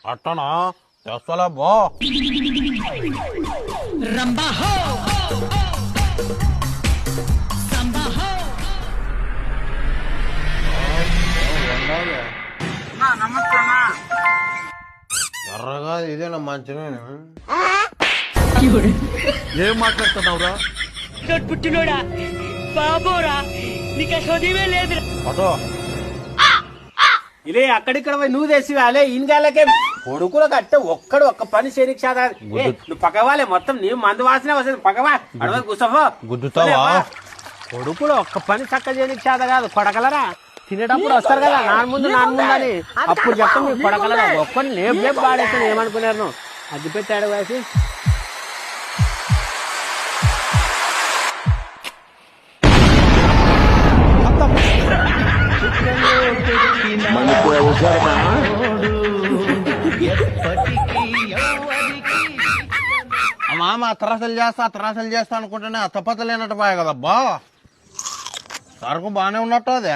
అట్టనా చేస్తాలా బా ఎర్రగా ఇదేనా మంచిగా ఏం మాట్లాడుతున్నావురా? పుట్టినోడా బాబోరా నీకు చదివే లేదు. అటో ఇలే అక్కడిక్కడ పోయి నువ్వు తెసి అలే ఇన్గాలకే కొడుకులు కట్టే ఒక్క పని చేయనికి సాదా నువ్వు పక్కవాలే మొత్తం నీ మందు వాసనే వస్తుంది పక్కవా అడవ కూసోఫో గుద్దుతావా కొడుకులు ఒక్క పని చక్క చేయనికి సాదా కాదు కొడకలరా తినేటప్పుడు వస్తారు కదా నాన్న ముందు అని అప్పుడు చెప్తాం మీకు కొడకలరా ఒక్కని లేపు పాడేస్తాను ఏమనుకున్నారు నువ్వు అగ్గిపెట్టాడు వేసి మామ అత్రాసలు చేస్తా అనుకుంటేనే అత్తపత్త లేనట్టు పోయా కదబ్బా సరుకు బానే ఉన్నట్టు అదే